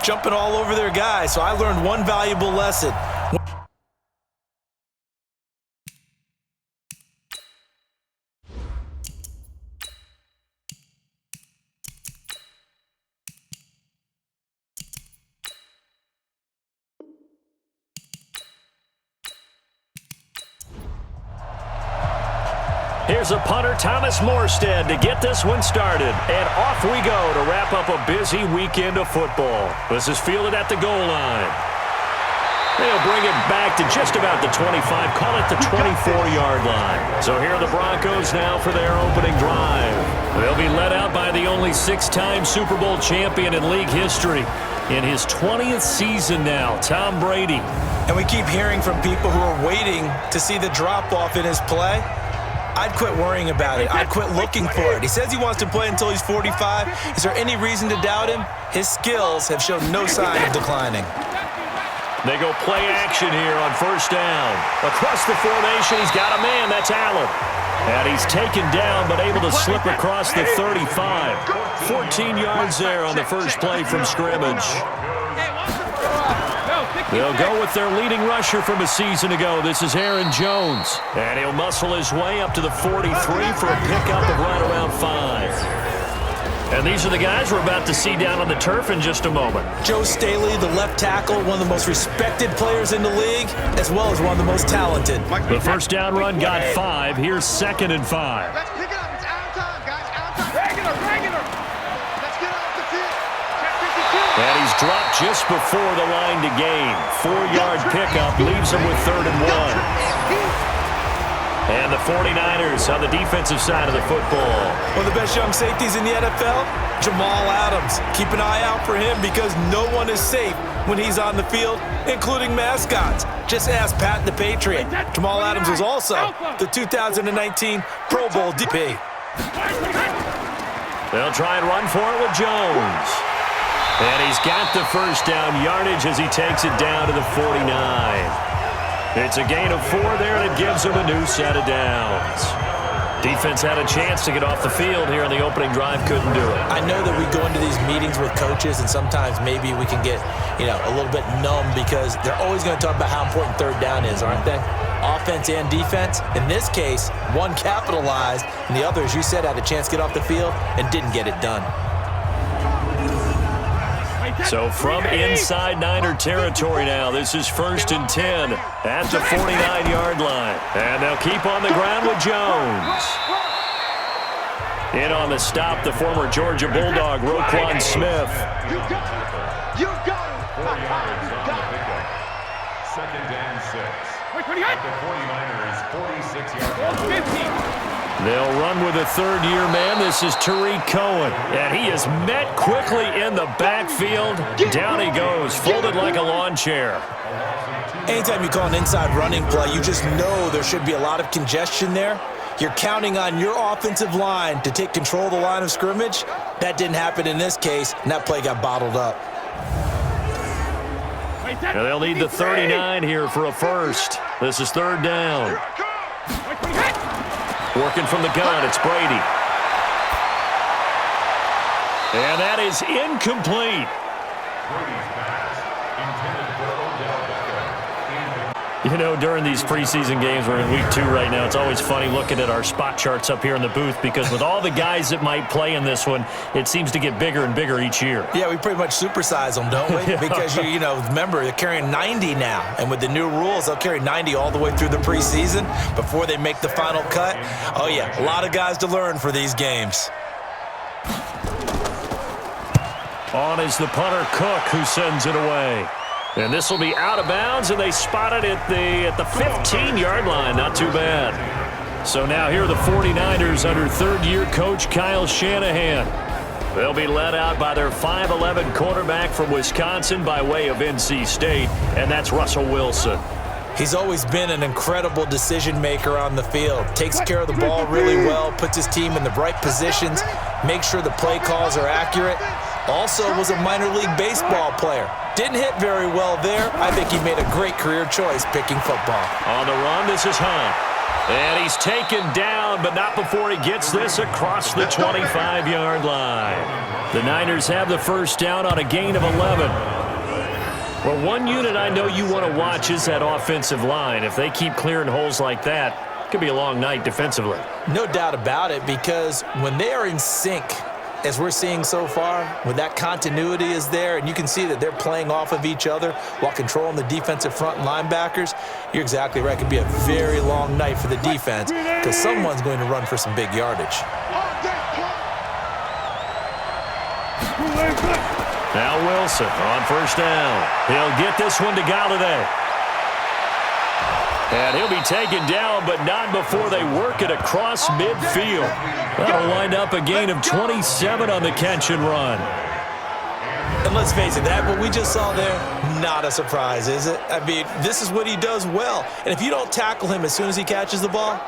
jumping all over their guys, so I learned one valuable lesson. Here's a punter, Thomas Morstead, to get this one started. And off we go to wrap up a busy weekend of football. This is fielded at the goal line. They'll bring it back to just about the 25, call it the 24-yard line. So here are the Broncos now for their opening drive. They'll be led out by the only 6-time Super Bowl champion in league history. In his 20th season now, Tom Brady. And we keep hearing from people who are waiting to see the drop-off in his play. I'd quit worrying about it. I'd quit looking for it. He says he wants to play until he's 45. Is there any reason to doubt him? His skills have shown no sign of declining. They go play action here on first down. Across the formation, he's got a man. That's Allen. And he's taken down but able to slip across the 35. 14 yards there on the first play from scrimmage. They'll go with their leading rusher from a season ago. This is Aaron Jones. And he'll muscle his way up to the 43 for a pickup of right around 5. And these are the guys we're about to see down on the turf in just a moment. Joe Staley, the left tackle, one of the most respected players in the league, as well as one of the most talented. The first down run got 5. Here's 2nd and 5. Let's pick it up. It's out of time, guys. Out of time. Regular. Let's get off the field. Check 52. And he's dropped just before the line to gain. 4-yard pickup leaves him with 3rd and 1. And the 49ers on the defensive side of the football. One of the best young safeties in the NFL, Jamal Adams. Keep an eye out for him because no one is safe when he's on the field, including mascots. Just ask Pat the Patriot. Jamal Adams was also the 2019 Pro Bowl DP. They'll try and run for it with Jones. And he's got the first down yardage as he takes it down to the 49. It's a gain of 4 there, and it gives him a new set of downs. Defense had a chance to get off the field here on the opening drive, couldn't do it. I know that we go into these meetings with coaches, and sometimes maybe we can get, a little bit numb because they're always going to talk about how important 3rd down is, aren't they? Offense and defense. In this case, one capitalized, and the other, as you said, had a chance to get off the field and didn't get it done. So from inside Niner territory now, this is 1st and 10 at the 49-yard line. And they'll keep on the ground with Jones. In on the stop, the former Georgia Bulldog, Roquan Smith. You got it. 4 yards on the pickup. 2nd and 6. At the 49ers, 46-yard line. They'll run with a 3rd-year man. This is Tariq Cohen. And he is met quickly in the backfield. Down he goes, folded like a lawn chair. Anytime you call an inside running play, you just know there should be a lot of congestion there. You're counting on your offensive line to take control of the line of scrimmage. That didn't happen in this case, and that play got bottled up. And they'll need the 39 here for a first. This is 3rd down. Working from the gun, it's Brady. And that is incomplete. During these preseason games, we're in week 2 right now, it's always funny looking at our spot charts up here in the booth because with all the guys that might play in this one, it seems to get bigger and bigger each year. Yeah, we pretty much supersize them, don't we? Because, remember, they're carrying 90 now. And with the new rules, they'll carry 90 all the way through the preseason before they make the final cut. Oh, yeah, a lot of guys to learn for these games. On is the punter, Cook, who sends it away. And this will be out of bounds, and they spot it at the 15-yard line. Not too bad. So now here are the 49ers under 3rd-year coach Kyle Shanahan. They'll be led out by their 5'11 quarterback from Wisconsin by way of NC State, and that's Russell Wilson. He's always been an incredible decision maker on the field. Takes care of the ball really well, puts his team in the right positions, makes sure the play calls are accurate. Also was a minor league baseball player. Didn't hit very well there. I think he made a great career choice picking football. On the run, this is Hunt. And he's taken down, but not before he gets this across the 25-yard line. The Niners have the first down on a gain of 11. Well, one unit I know you want to watch is that offensive line. If they keep clearing holes like that, it could be a long night defensively. No doubt about it, because when they are in sync, as we're seeing so far, when that continuity is there and you can see that they're playing off of each other while controlling the defensive front and linebackers, you're exactly right. It could be a very long night for the defense because someone's going to run for some big yardage. Now Wilson on first down. He'll get this one to Galladay. And he'll be taken down, but not before they work it across midfield. That'll wind up a gain of 27 on the catch and run. And let's face it, that what we just saw there, not a surprise, is it? I mean, this is what he does well. And if you don't tackle him as soon as he catches the ball,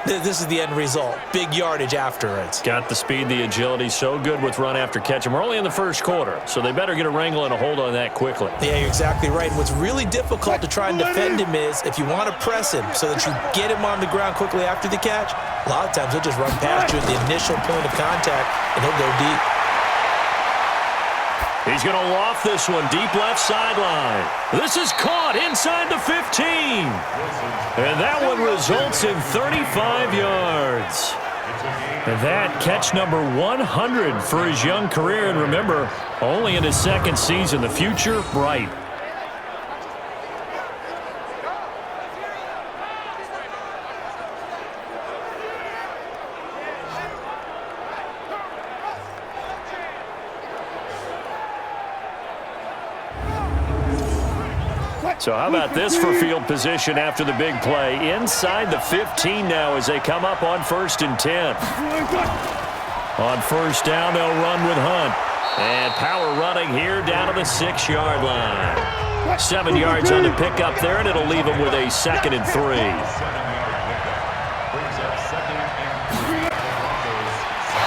this is the end result. Big yardage afterwards. Got the speed, the agility, so good with run after catch. And we're only in the first quarter, so they better get a wrangle and a hold on that quickly. Yeah, you're exactly right. And what's really difficult to try and defend him is if you want to press him so that you get him on the ground quickly after the catch, a lot of times he'll just run past you at the initial point of contact, and he'll go deep. He's going to loft this one deep left sideline. This is caught inside the 15. And that one results in 35 yards. And that catch number 100 for his young career. And remember, only in his second season, the future bright. So how about this for field position after the big play? Inside the 15 now as they come up on 1st and 10. On first down, they'll run with Hunt. And power running here down to the 6-yard line. 7 yards on the pickup there, and it'll leave them with a 2nd and 3.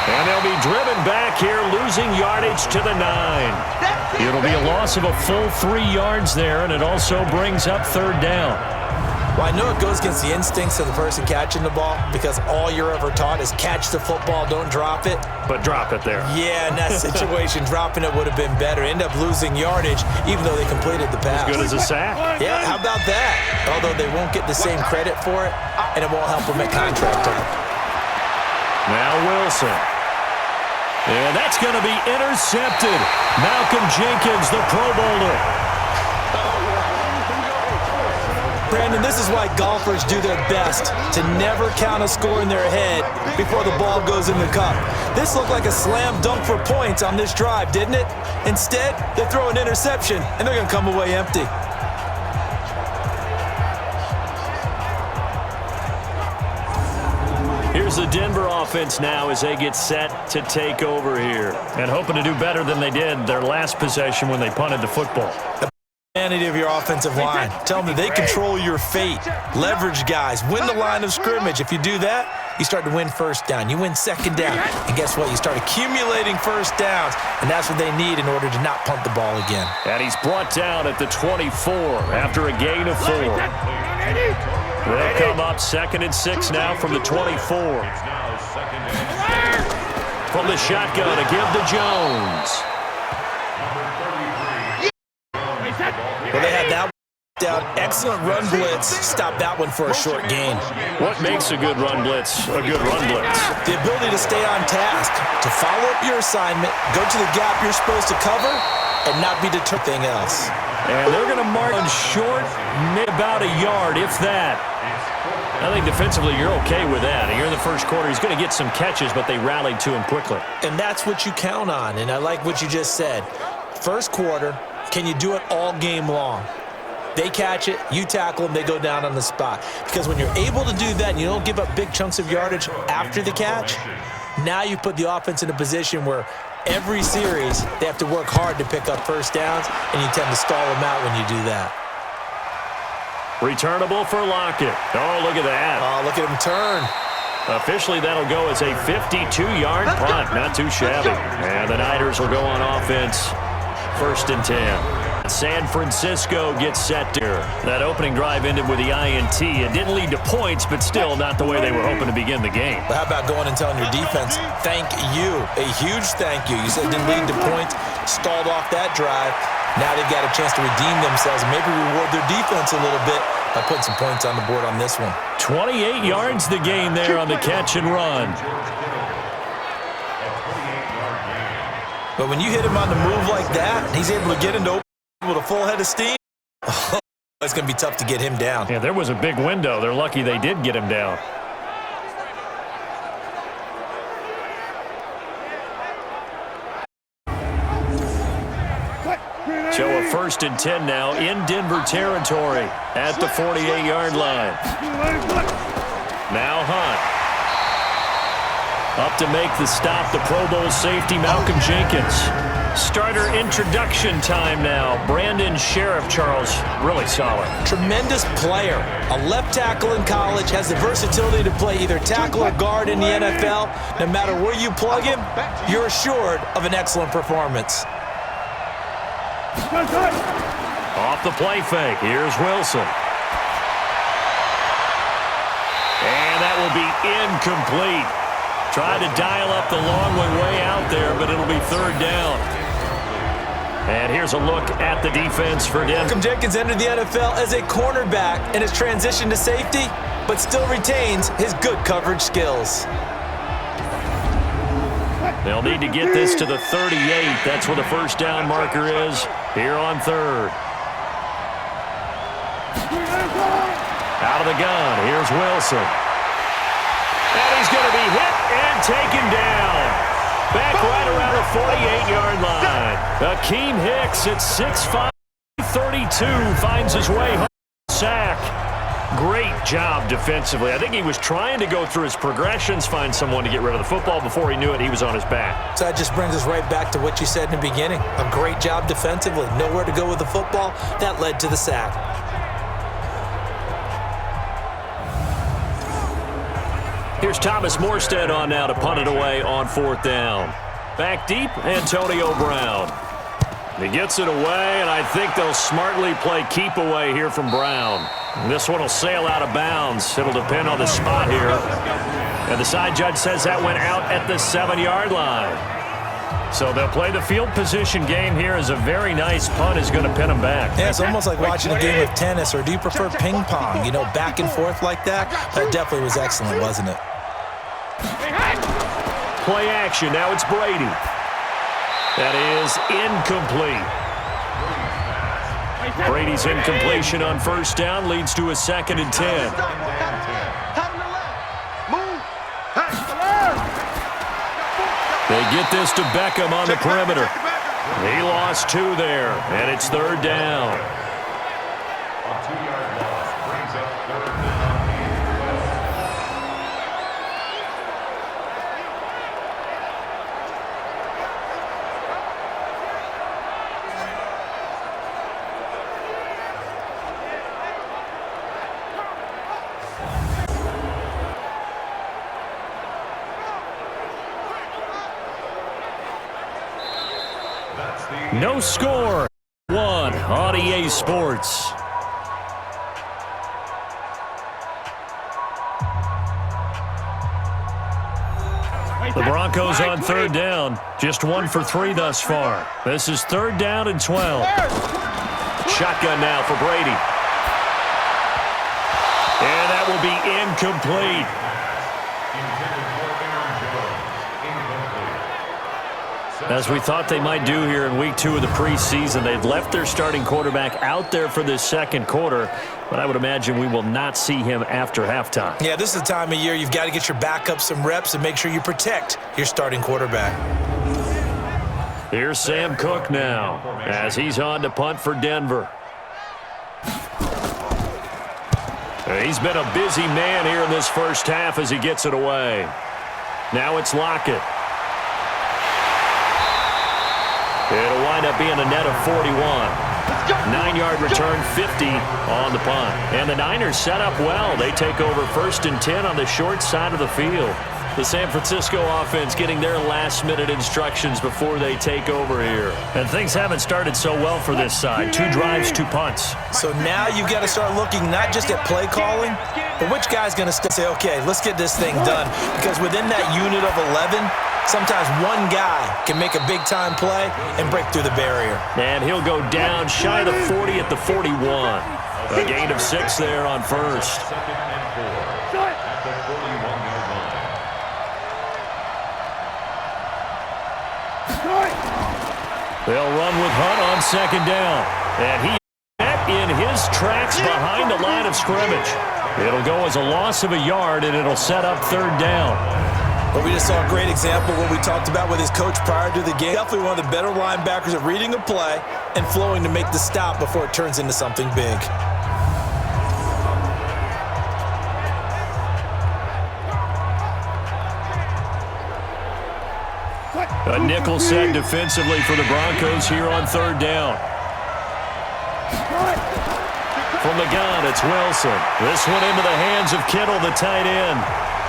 And they'll be driven back here, losing yardage to the 9. It'll be a loss of a full 3 yards there, and it also brings up 3rd down. Well, I know it goes against the instincts of the person catching the ball because all you're ever taught is catch the football, don't drop it. But drop it there. Yeah, in that situation, dropping it would have been better. End up losing yardage, even though they completed the pass. As good as a sack. Yeah, how about that? Although they won't get the same credit for it, and it won't help them at contract time. Now Wilson. And that's going to be intercepted. Malcolm Jenkins, the Pro Bowler. Brandon, this is why golfers do their best to never count a score in their head before the ball goes in the cup. This looked like a slam dunk for points on this drive, didn't it? Instead, they throw an interception, and they're going to come away empty. Here's the Denver offense now as they get set to take over here. And hoping to do better than they did their last possession when they punted the football. The humanity of your offensive line. Tell them that they control your fate. Leverage guys. Win the line of scrimmage. If you do that, you start to win first down. You win second down. And guess what? You start accumulating first downs. And that's what they need in order to not punt the ball again. And he's brought down at the 24 after a gain of 4. They'll come up 2nd and 6 now from the 24. From the shotgun to give to Jones. Well, they had that down. Excellent run blitz. Stop that one for a short gain. What makes a good run blitz a good run blitz? The ability to stay on task, to follow up your assignment, go to the gap you're supposed to cover, and not be deterred anything else. And they're going to mark on short, about a yard, if that. I think defensively you're okay with that. Here in the first quarter, he's going to get some catches, but they rallied to him quickly. And that's what you count on, and I like what you just said. First quarter, can you do it all game long? They catch it, you tackle them, they go down on the spot. Because when you're able to do that and you don't give up big chunks of yardage after the catch, now you put the offense in a position where every series they have to work hard to pick up first downs, and you tend to stall them out when you do that. Returnable for Lockett. Oh, look at that. Oh, look at him turn. Officially, that'll go as a 52-yard punt. Not too shabby. And the Niners will go on offense. 1st and 10. San Francisco gets set there. That opening drive ended with the INT. It didn't lead to points, but still not the way they were hoping to begin the game. But how about going and telling your defense, thank you, a huge thank you. You said it didn't lead to points, stalled off that drive. Now they've got a chance to redeem themselves and maybe reward their defense a little bit by putting some points on the board on this one. 28 yards to gain there on the catch and run. But when you hit him on the move like that, he's able to get into open with a full head of steam, it's going to be tough to get him down. Yeah, there was a big window. They're lucky they did get him down. So a 1st and 10 now in Denver territory at the 48-yard line. Now Hunt. Up to make the stop, the Pro Bowl safety, Malcolm Jenkins. Starter introduction time now. Brandon Sheriff, Charles, really solid. Tremendous player. A left tackle in college, has the versatility to play either tackle or guard in the NFL. No matter where you plug him, you're assured of an excellent performance. Off the play fake. Here's Wilson. And that will be incomplete. Tried to dial up the long one way out there, but it'll be 3rd down. And here's a look at the defense for Denver. Malcolm Jenkins entered the NFL as a cornerback and has transitioned to safety, but still retains his good coverage skills. They'll need to get this to the 38. That's where the 1st down marker is here on 3rd. Out of the gun, here's Wilson. And he's going to be hit and taken down. Back right around the 48-yard line. Akeem Hicks at 6'5", 32 finds his way home. Sack. Great job defensively. I think he was trying to go through his progressions, find someone to get rid of the football. Before he knew it, he was on his back. So that just brings us right back to what you said in the beginning. A great job defensively. Nowhere to go with the football. That led to the sack. Here's Thomas Morstead on now to punt it away on 4th down. Back deep, Antonio Brown. He gets it away, and I think they'll smartly play keep away here from Brown. This one will sail out of bounds. It'll depend on the spot here. And the side judge says that went out at the 7-yard line. So they'll play the field position game here as a very nice punt is going to pin them back. Yeah, it's almost like watching a game of tennis, or do you prefer ping pong? You know, back and forth like that? That definitely was excellent, wasn't it? Play action. Now it's Brady. That is incomplete. Brady's incompletion on 1st down leads to a 2nd and 10. They get this to Beckham on the perimeter. He lost 2 there, and it's 3rd down. A 2-yard loss brings up 3rd down. No score. 1 on EA Sports. The Broncos on 3rd down. Just 1 for 3 thus far. This is 3rd down and 12. Shotgun now for Brady. And that will be incomplete. As we thought they might do here in week 2 of the preseason, they've left their starting quarterback out there for this 2nd quarter, but I would imagine we will not see him after halftime. Yeah, this is the time of year you've got to get your backup some reps and make sure you protect your starting quarterback. Here's Sam Cook now as he's on to punt for Denver. He's been a busy man here in this 1st half as he gets it away. Now it's Lockett. It'll wind up being a net of 41. 9-yard return, 50 on the punt. And the Niners set up well. They take over 1st and 10 on the short side of the field. The San Francisco offense getting their last-minute instructions before they take over here. And things haven't started so well for this side. 2 drives, 2 punts. So now you've got to start looking not just at play calling, but which guy's going to say, okay, let's get this thing done. Because within that unit of 11, Sometimes one guy can make a big-time play and break through the barrier. And he'll go down shy of the 40 at the 41. A gain of 6 there on first. Second and 4 at the 41-yard line. They'll run with Hunt on second down. And he in his tracks behind the line of scrimmage. It'll go as a loss of a yard, and it'll set up third down. But we just saw a great example of what we talked about with his coach prior to the game. Definitely one of the better linebackers at reading a play and flowing to make the stop before it turns into something big. A nickel set defensively for the Broncos here on third down. From the gun, it's Wilson. This one into the hands of Kittle, the tight end.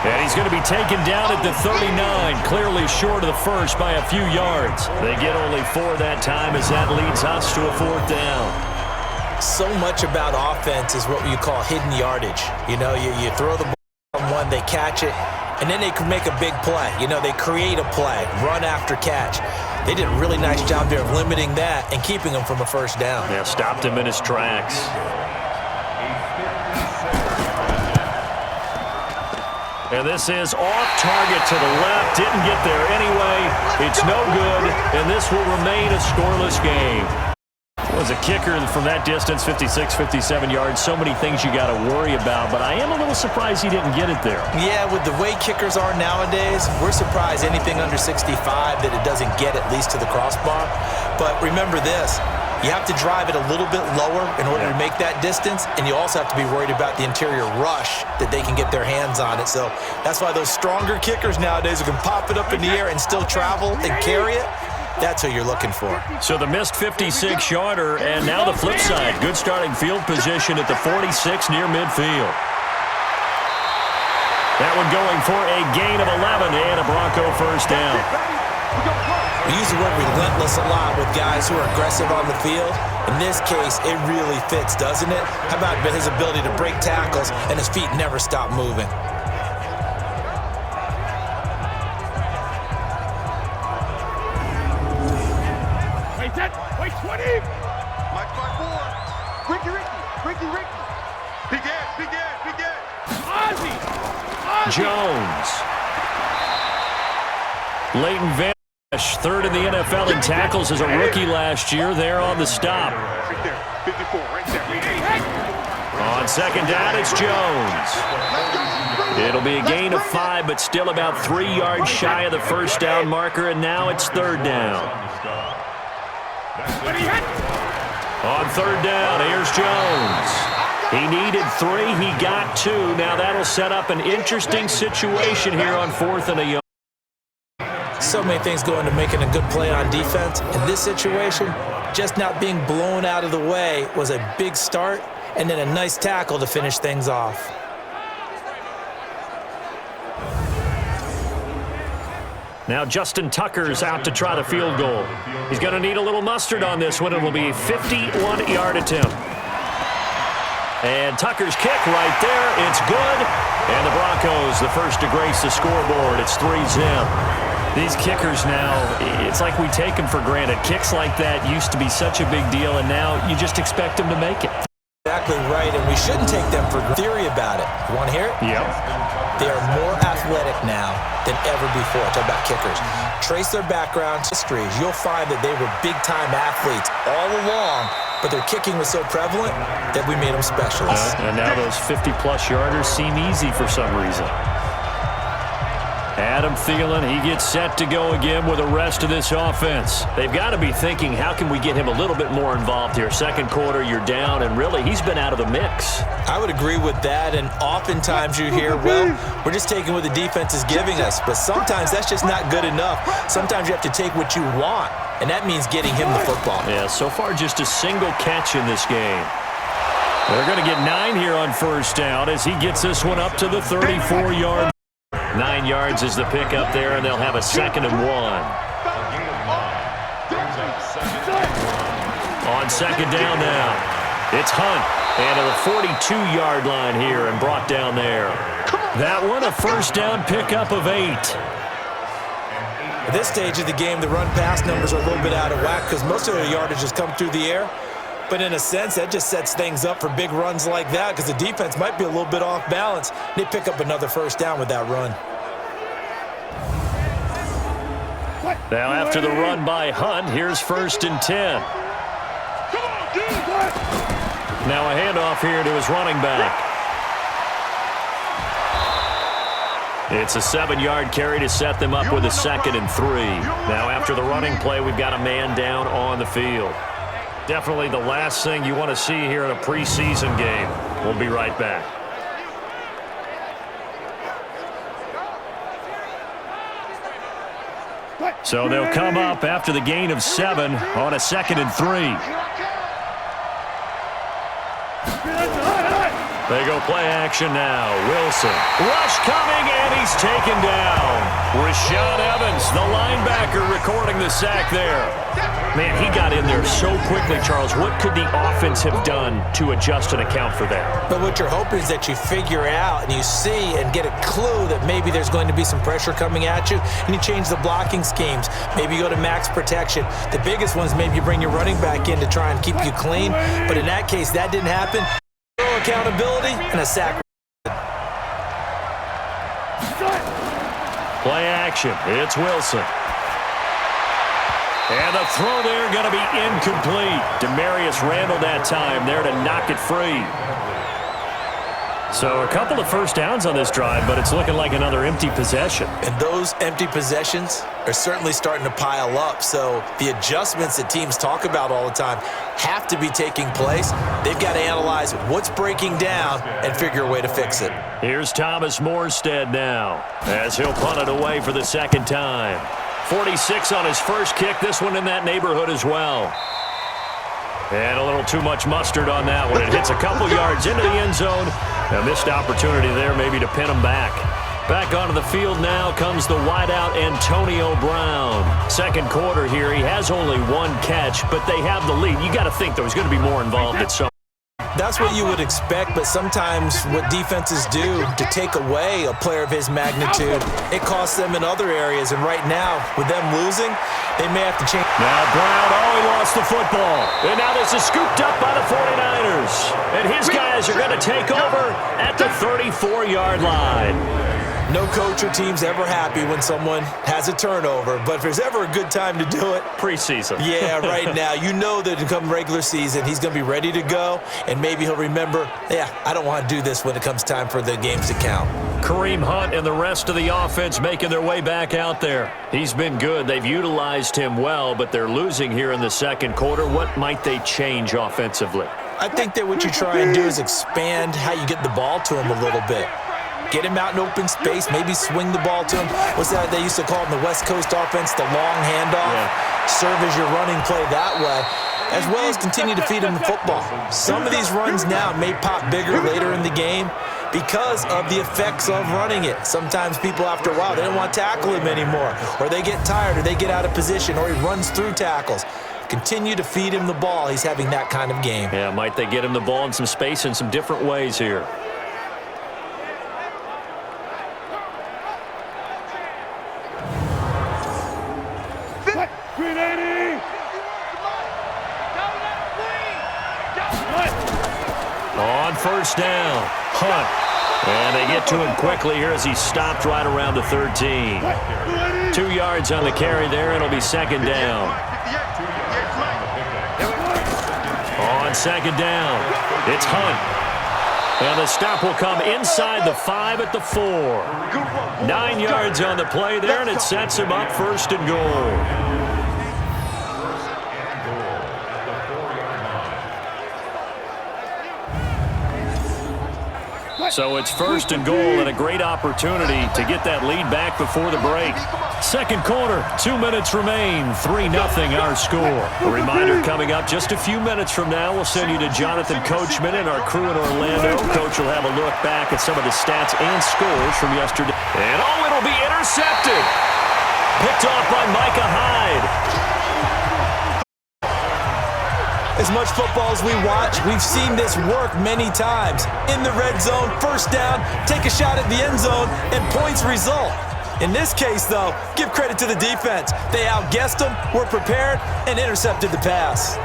And he's going to be taken down at the 39, clearly short of the first by a few yards. They get only 4 that time as that leads us to a fourth down. So much about offense is what you call hidden yardage. You know, you throw the ball on one, they catch it, and then they can make a big play. You know, they create a play, run after catch. They did a really nice job there of limiting that and keeping him from a first down. Yeah, stopped him in his tracks. And this is off target to the left. Didn't get there anyway. It's no good, and this will remain a scoreless game. Was a kicker from that distance, 56, 57 yards. So many things you got to worry about, but I am a little surprised he didn't get it there. Yeah, with the way kickers are nowadays, we're surprised anything under 65 that it doesn't get at least to the crossbar. But remember this, you have to drive it a little bit lower in order to make that distance, and you also have to be worried about the interior rush that they can get their hands on it. So that's why those stronger kickers nowadays who can pop it up in the air and still travel and carry it, that's who you're looking for. So the missed 56-yarder, and now the flip side. Good starting field position at the 46 near midfield. That one going for a gain of 11 and a Bronco first down. We use the word relentless a lot with guys who are aggressive on the field. In this case, it really fits, doesn't it? How about his ability to break tackles and his feet never stop moving? Wait, 20! Mike 5-4. Ricky. Big Ed. Ozzy! Jones. Leighton Van Esch, third in the NFL in tackles as a rookie last year. There on the stop. Right there, 54, right there. On second down, it's Jones. It'll be a gain of 5, but still about 3 yards shy of the first down marker, and now it's third down. On third down, here's Jones. He needed 3, he got 2. Now that'll set up an interesting situation here on 4th and a yard. So many things go into making a good play on defense. In this situation, just not being blown out of the way was a big start, and then a nice tackle to finish things off. Now Justin Tucker's out to try the field goal. He's going to need a little mustard on this one. It will be a 51-yard attempt. And Tucker's kick right there. It's good. And the Broncos, the first to grace the scoreboard. It's 3-zip. These kickers now, it's like we take them for granted. Kicks like that used to be such a big deal, and now you just expect them to make it. Exactly right, and we shouldn't take them for granted. Theory about it. You want to hear it? Yep. They are more athletic now than ever before. Talk about kickers. Trace their background histories. You'll find that they were big-time athletes all along, but their kicking was so prevalent that we made them specialists. And now those 50-plus yarders seem easy for some reason. Adam Thielen, he gets set to go again with the rest of this offense. They've got to be thinking, how can we get him a little bit more involved here? Second quarter, you're down, and really, he's been out of the mix. I would agree with that, and oftentimes you hear, well, we're just taking what the defense is giving us, but sometimes that's just not good enough. Sometimes you have to take what you want, and that means getting him the football. Yeah, so far just a single catch in this game. They're going to get 9 here on first down as he gets this one up to the 34-yard. 9 yards is the pickup there, and they'll have a 2nd and 1. On second down now, it's Hunt. And to the 42-yard line here and brought down there. That one a first down pickup of 8. At this stage of the game, the run-pass numbers are a little bit out of whack because most of their yardage has come through the air. But in a sense, that just sets things up for big runs like that because the defense might be a little bit off balance. They pick up another first down with that run. Now after the run by Hunt, here's 1st and 10. Now a handoff here to his running back. It's a 7-yard carry to set them up with a 2nd and 3. Now after the running play, we've got a man down on the field. Definitely the last thing you want to see here in a preseason game. We'll be right back. So they'll come up after the gain of 7 on a 2nd and 3. They go play action now. Wilson. Rush coming, and he's taken down. Rashaan Evans, the linebacker, recording the sack there. Man, he got in there so quickly, Charles. What could the offense have done to adjust and account for that? But what you're hoping is that you figure out and you see and get a clue that maybe there's going to be some pressure coming at you, and you change the blocking schemes. Maybe you go to max protection. The biggest one is maybe you bring your running back in to try and keep you clean. But in that case, that didn't happen. Accountability and a sack. Play action. It's Wilson. And the throw there going to be incomplete. Demarius Randall that time there to knock it free. So a couple of first downs on this drive, but it's looking like another empty possession. And those empty possessions are certainly starting to pile up. So the adjustments that teams talk about all the time have to be taking place. They've got to analyze what's breaking down and figure a way to fix it. Here's Thomas Morstead now as he'll punt it away for the 2nd time. 46 on his first kick. This one in that neighborhood as well. And a little too much mustard on that one. It hits a couple yards into the end zone. A missed opportunity there maybe to pin him back. Back onto the field now comes the wideout Antonio Brown. 2nd quarter here. He has only 1 catch, but they have the lead. You got to think, though, he's going to be more involved at some. That's what you would expect, but sometimes what defenses do to take away a player of his magnitude, it costs them in other areas. And right now, with them losing, they may have to change. Now Brown, he lost the football. And now this is scooped up by the 49ers. And his guys are going to take over at the 34-yard line. No coach or team's ever happy when someone has a turnover, but if there's ever a good time to do it, preseason. Yeah, right now. You know that come regular season, he's going to be ready to go, and maybe he'll remember, yeah, I don't want to do this when it comes time for the games to count. Kareem Hunt and the rest of the offense making their way back out there. He's been good. They've utilized him well, but they're losing here in the 2nd quarter. What might they change offensively? I think that what you try and do is expand how you get the ball to him a little bit. Get him out in open space, maybe swing the ball to him. What's that they used to call in the West Coast offense, the long handoff? Yeah. Serve as your running play that way, as well as continue to feed him the football. Some of these runs now may pop bigger later in the game because of the effects of running it. Sometimes people, after a while, they don't want to tackle him anymore, or they get tired, or they get out of position, or he runs through tackles. Continue to feed him the ball. He's having that kind of game. Yeah, might they get him the ball in some space in some different ways here. On 1st down, Hunt. And they get to him quickly here as he stopped right around the 13. 2 yards on the carry there, and it'll be 2nd down. On 2nd down, it's Hunt. And the stop will come inside the 5 at the 4. 9 yards on the play there, and it sets him up 1st and goal. So it's 1st and goal and a great opportunity to get that lead back before the break. 2nd quarter, 2 minutes remain, 3-0 our score. A reminder coming up just a few minutes from now, we'll send you to Jonathan Coachman and our crew in Orlando. Coach will have a look back at some of the stats and scores from yesterday. And it'll be intercepted. Picked off by Micah Hyde. As much football as we watch, we've seen this work many times. In the red zone, 1st down, take a shot at the end zone, and points result. In this case, though, give credit to the defense. They outguessed them, were prepared, and intercepted the pass.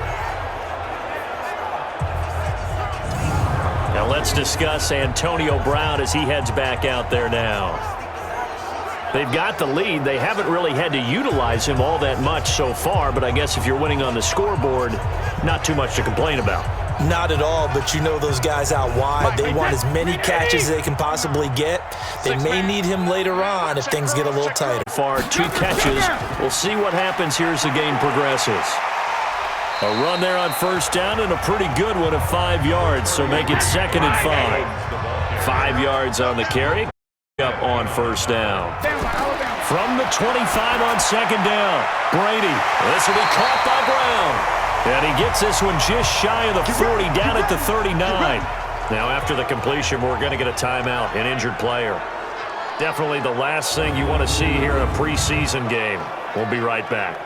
Now let's discuss Antonio Brown as he heads back out there now. They've got the lead. They haven't really had to utilize him all that much so far, but I guess if you're winning on the scoreboard, not too much to complain about. Not at all, but you know those guys out wide. They want as many catches as they can possibly get. They may need him later on if things get a little tighter. Far 2 catches. We'll see what happens here as the game progresses. A run there on first down and a pretty good one of 5 yards, so make it 2nd and 5. 5 yards on the carry. Up on first down. From the 25 on 2nd down. Brady. This will be caught by Brown. And he gets this one just shy of the 40, down at the 39. Now after the completion, we're going to get a timeout, an injured player. Definitely the last thing you want to see here in a preseason game. We'll be right back.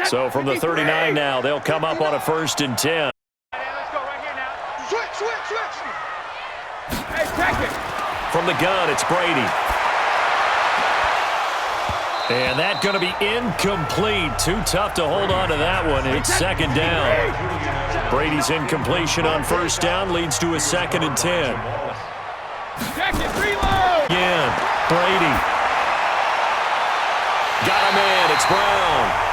So from the 39 now, they'll come up on a 1st and 10. From the gun, it's Brady. And that's going to be incomplete. Too tough to hold on to that one. It's 2nd down. Brady's incompletion on first down leads to a 2nd and 10. Again, Brady. Got a man. It's Brown.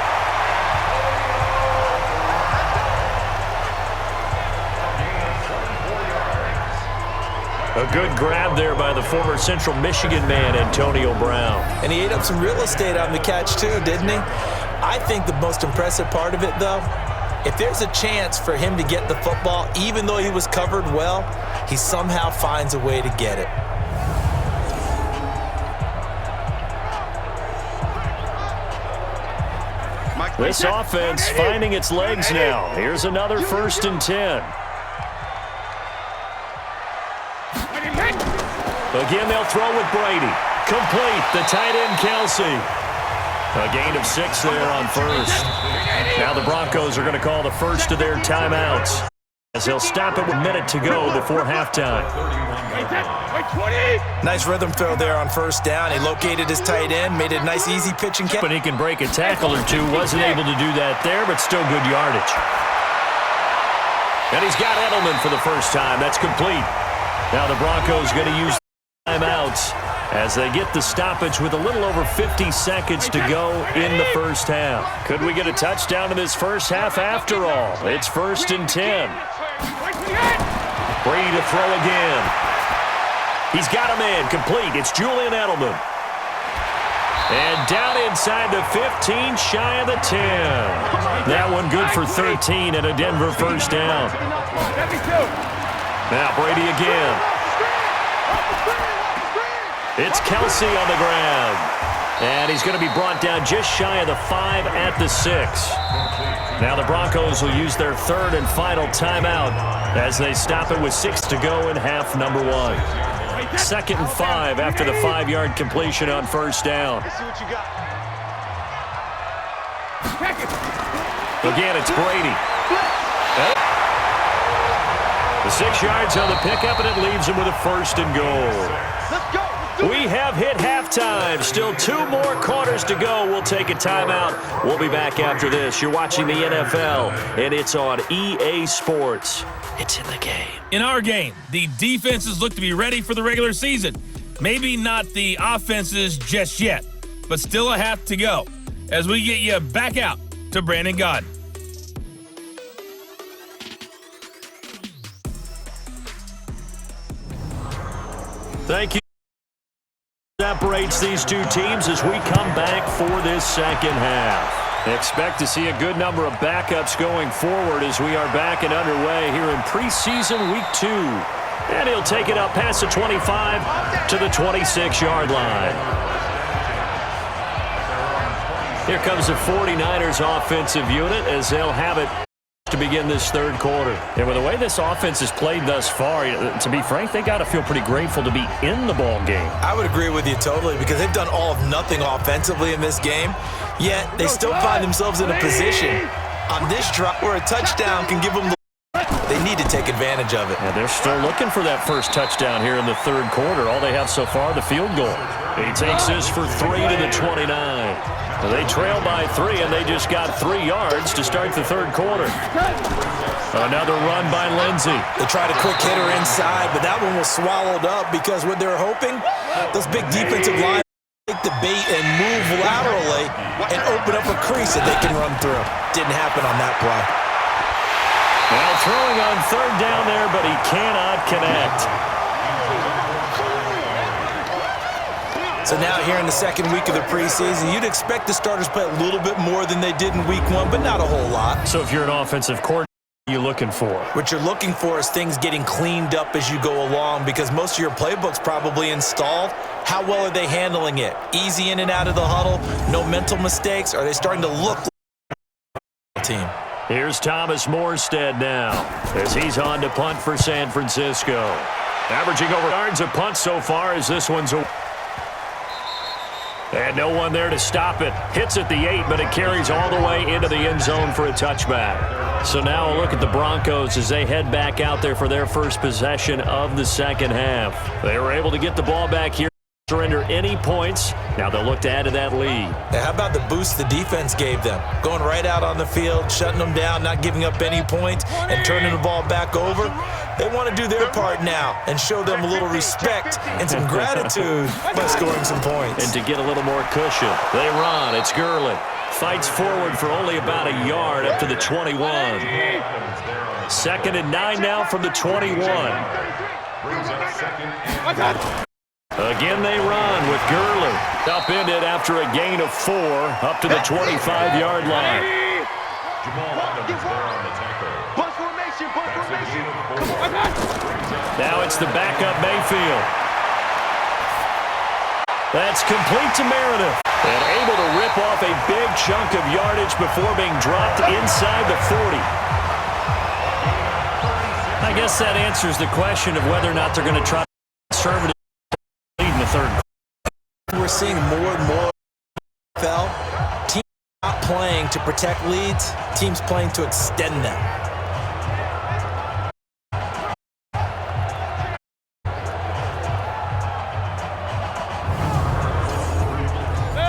A good grab there by the former Central Michigan man, Antonio Brown. And he ate up some real estate on the catch too, didn't he? I think the most impressive part of it, though, if there's a chance for him to get the football, even though he was covered well, he somehow finds a way to get it. This offense finding its legs now. Here's another 1st and 10. Again, they'll throw with Brady. Complete, the tight end, Kelsey. A gain of 6 there on first. Now the Broncos are going to call the first of their timeouts as they'll stop it with a minute to go before halftime. Nice rhythm throw there on first down. He located his tight end, made a nice easy pitch and catch. But he can break a tackle or two. Wasn't able to do that there, but still good yardage. And he's got Edelman for the first time. That's complete. Now the Broncos going to use timeouts as they get the stoppage with a little over 50 seconds to go in the first half. Could we get a touchdown in this first half after all? It's 1st and 10. Brady to throw again. He's got a man complete. It's Julian Edelman. And down inside the 15, shy of the 10. That one good for 13 and a Denver first down. Now Brady again. It's Kelsey on the ground. And he's going to be brought down just shy of the 5 at the 6. Now the Broncos will use their 3rd and final timeout as they stop it with 6 to go in half number 1. 2nd and 5 after the 5-yard completion on first down. Again, it's Brady. The 6 yards on the pickup, and it leaves him with a 1st and goal. We have hit halftime. Still 2 more quarters to go. We'll take a timeout. We'll be back after this. You're watching the NFL, and it's on EA Sports. It's in the game. In our game, the defenses look to be ready for the regular season. Maybe not the offenses just yet, but still a half to go as we get you back out to Brandon Gaudin. Thank you. Separates these two teams as we come back for this second half. Expect to see a good number of backups going forward as we are back and underway here in preseason week 2. And he'll take it up past the 25 to the 26-yard line. Here comes the 49ers offensive unit as they'll have it to begin this 3rd quarter. And with the way this offense has played thus far, to be frank, they got to feel pretty grateful to be in the ball game. I would agree with you totally because they've done all of nothing offensively in this game, yet they still find themselves in a position on this drive where a touchdown can give them the. They need to take advantage of it. And they're still looking for that first touchdown here in the third quarter. All they have so far, the field goal. He takes this for 3 to the 29. They trail by 3, and they just got 3 yards to start the third quarter. Another run by Lindsey. They tried a quick hitter inside, but that one was swallowed up because what they were hoping, those big defensive lines take the bait and move laterally and open up a crease that they can run through. Didn't happen on that play. Well, throwing on third down there, but he cannot connect. So now here in the second week of the preseason, you'd expect the starters play a little bit more than they did in week 1, but not a whole lot. So if you're an offensive coordinator, what are you looking for? What you're looking for is things getting cleaned up as you go along because most of your playbook's probably installed. How well are they handling it? Easy in and out of the huddle, no mental mistakes? Are they starting to look like a team? Here's Thomas Morstead now as he's on to punt for San Francisco. Averaging over yards a punt so far as this one's a... And no one there to stop it. Hits at the 8, but it carries all the way into the end zone for a touchback. So now a look at the Broncos as they head back out there for their first possession of the second half. They were able to get the ball back here. Surrender any points. Now they'll look to add to that lead. Now, how about the boost the defense gave them? Going right out on the field, shutting them down, not giving up any points, and turning the ball back over. They want to do their part now and show them a little respect and some gratitude by scoring some points. And to get a little more cushion, they run. It's Gurley. Fights forward for only about a yard up to the 21. 2nd and 9 now from the 21. Again, they run with Gurley. Upended after a gain of 4 up to the 25-yard line. Now it's the backup Mayfield. That's complete to Meredith. And able to rip off a big chunk of yardage before being dropped inside the 40. I guess that answers the question of whether or not they're going to try conservative lead in the third. We're seeing more and more NFL teams not playing to protect leads, teams playing to extend them.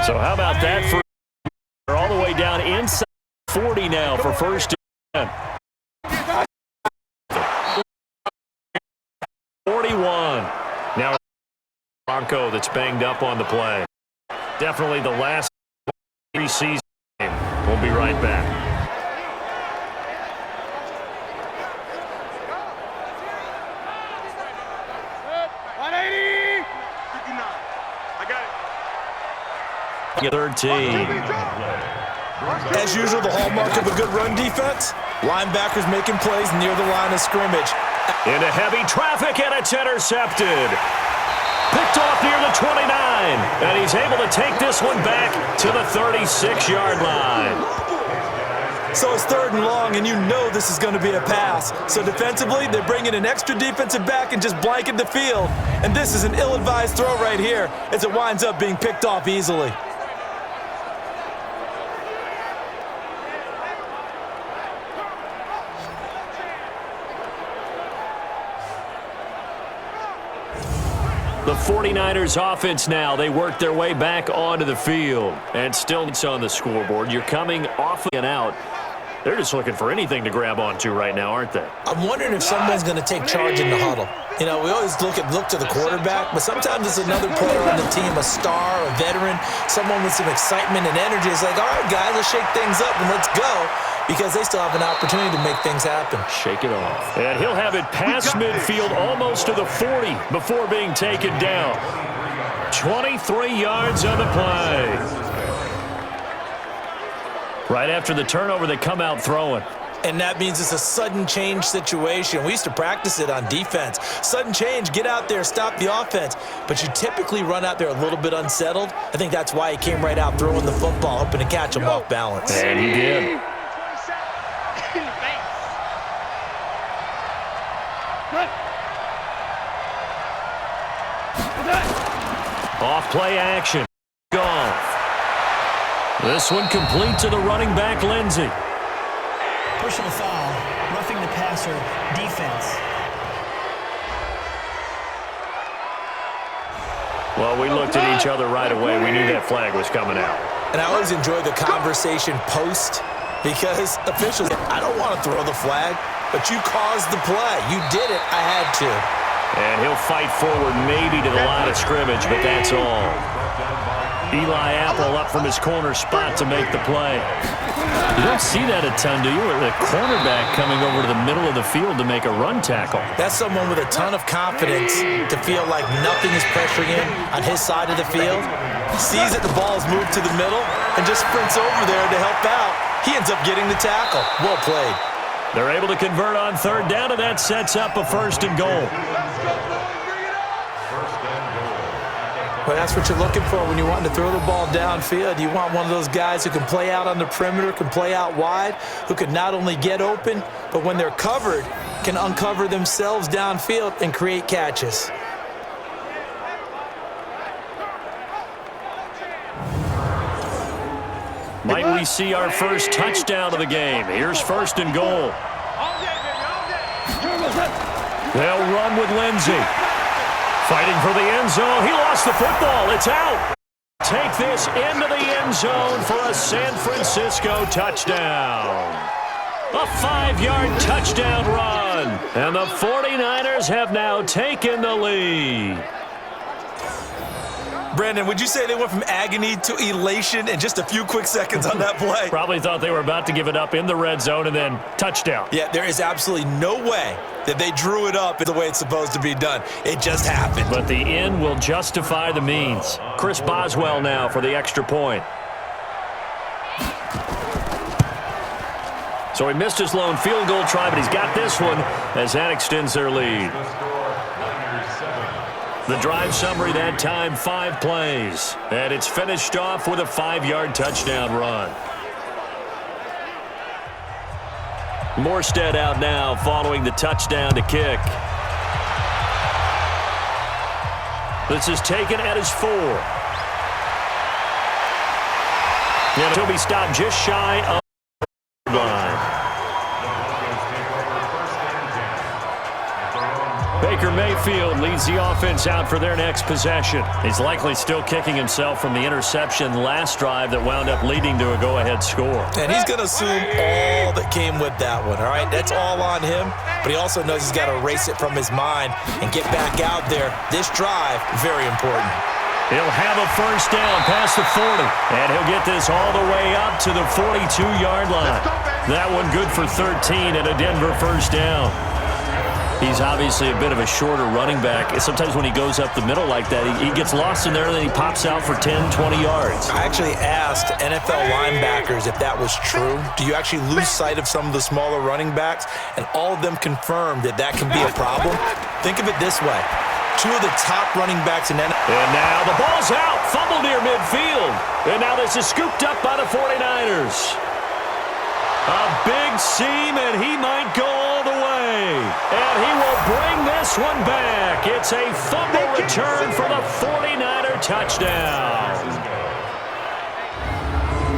So how about that for all the way down inside 40 now for first and 41. Now Bronco that's banged up on the play. Definitely the last preseason game. We'll be right back. Get 13. As usual, the hallmark of a good run defense, linebackers making plays near the line of scrimmage. Into heavy traffic, and it's intercepted. Picked off near the 29, and he's able to take this one back to the 36-yard line. So it's 3rd and long, and you know this is going to be a pass. So defensively, they bring in an extra defensive back and just blanket the field. And this is an ill-advised throw right here as it winds up being picked off easily. The 49ers offense now, they work their way back onto the field. And still it's on the scoreboard. You're coming off and out. They're just looking for anything to grab onto right now, aren't they? I'm wondering if someone's going to take charge in the huddle. You know, we always look to the quarterback, but sometimes it's another player on the team, a star, a veteran, someone with some excitement and energy. It's like, all right, guys, let's shake things up and let's go, because they still have an opportunity to make things happen. Shake it off. And he'll have it past midfield almost to the 40 before being taken down. 23 yards on the play. Right after the turnover, they come out throwing. And that means it's a sudden change situation. We used to practice it on defense. Sudden change, get out there, stop the offense. But you typically run out there a little bit unsettled. I think that's why he came right out throwing the football, hoping to catch him off balance. And he did. Off play action. Gone. This one complete to the running back, Lindsey. Personal foul, roughing the passer defense. Well, we looked at each other right away. We knew that flag was coming out. And I always enjoy the conversation post because officials, I don't want to throw the flag, but you caused the play. You did it. I had to. And he'll fight forward maybe to the line of scrimmage, but that's all. Eli Apple up from his corner spot to make the play. You don't see that a ton, do you? Or the cornerback coming over to the middle of the field to make a run tackle. That's someone with a ton of confidence to feel like nothing is pressuring him on his side of the field. Sees that the ball is moved to the middle and just sprints over there to help out. He ends up getting the tackle. Well played. They're able to convert on third down, and that sets up a 1st and goal. Well, that's what you're looking for when you're wanting to throw the ball downfield. You want one of those guys who can play out on the perimeter, can play out wide, who can not only get open, but when they're covered, can uncover themselves downfield and create catches. Might we see our first touchdown of the game? Here's 1st and goal. They'll run with Lindsey. Fighting for the end zone. He lost the football. It's out. Take this into the end zone for a San Francisco touchdown. A 5-yard touchdown run. And the 49ers have now taken the lead. Brandon, would you say they went from agony to elation in just a few quick seconds on that play? Probably thought they were about to give it up in the red zone and then touchdown. Yeah, there is absolutely no way that they drew it up the way it's supposed to be done. It just happened. But the end will justify the means. Chris Boswell now for the extra point. So he missed his lone field goal try, but he's got this one as that extends their lead. The drive summary that time, 5 plays. And it's finished off with a 5-yard touchdown run. Morstead out now following the touchdown to kick. This is taken at his 4. And he'll be stopped just shy of the line. Baker Mayfield leads the offense out for their next possession. He's likely still kicking himself from the interception last drive that wound up leading to a go-ahead score. And he's going to assume all that came with that one, all right? That's all on him, but he also knows he's got to erase it from his mind and get back out there. This drive, very important. He'll have a 1st down past the 40, and he'll get this all the way up to the 42-yard line. That one good for 13 and a Denver 1st down. He's obviously a bit of a shorter running back. Sometimes when he goes up the middle like that, he gets lost in there, and then he pops out for 10, 20 yards. I actually asked NFL linebackers if that was true. Do you actually lose sight of some of the smaller running backs? And all of them confirmed that that can be a problem. Think of it this way. 2 of the top running backs in NFL. And now the ball's out. Fumble near midfield. And now this is scooped up by the 49ers. A big seam, and he might go all the way. And he will bring this one back. It's a fumble return for the 49er touchdown.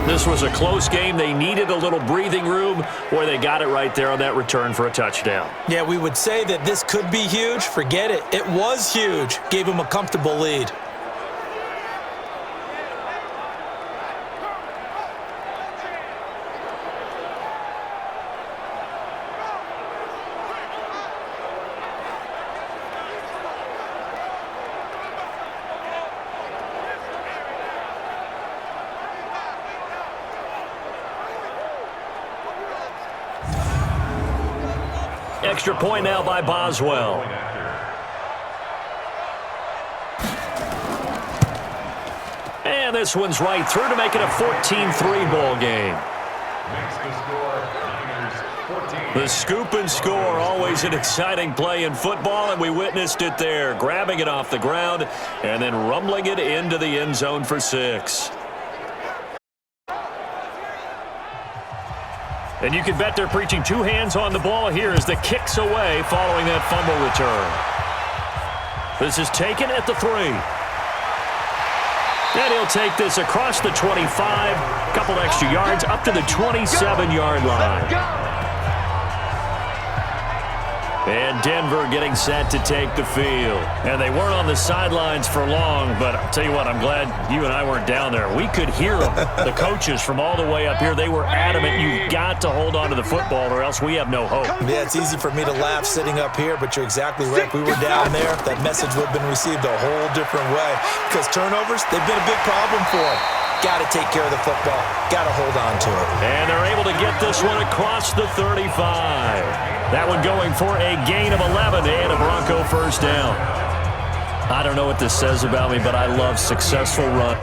This was a close game. They needed a little breathing room where they got it right there on that return for a touchdown. Yeah, we would say that this could be huge. Forget it. It was huge. Gave him a comfortable lead. Extra point now by Boswell. And this one's right through to make it a 14-3 ball game. The scoop and score, always an exciting play in football, and we witnessed it there, grabbing it off the ground and then rumbling it into the end zone for 6. And you can bet they're preaching 2 hands on the ball here as the kick's away following that fumble return. This is taken at the 3. And he'll take this across the 25, a couple extra yards, up to the 27-yard line. And Denver getting set to take the field. And they weren't on the sidelines for long, but I'll tell you what, I'm glad you and I weren't down there. We could hear them. The coaches from all the way up here, they were adamant, you've got to hold on to the football or else we have no hope. Yeah, it's easy for me to laugh sitting up here, but you're exactly right. If we were down there, that message would have been received a whole different way. Because turnovers, they've been a big problem for them. Got to take care of the football. Got to hold on to it. And they're able to get this one across the 35. That one going for a gain of 11 and a Bronco first down. I don't know what this says about me, but I love successful run.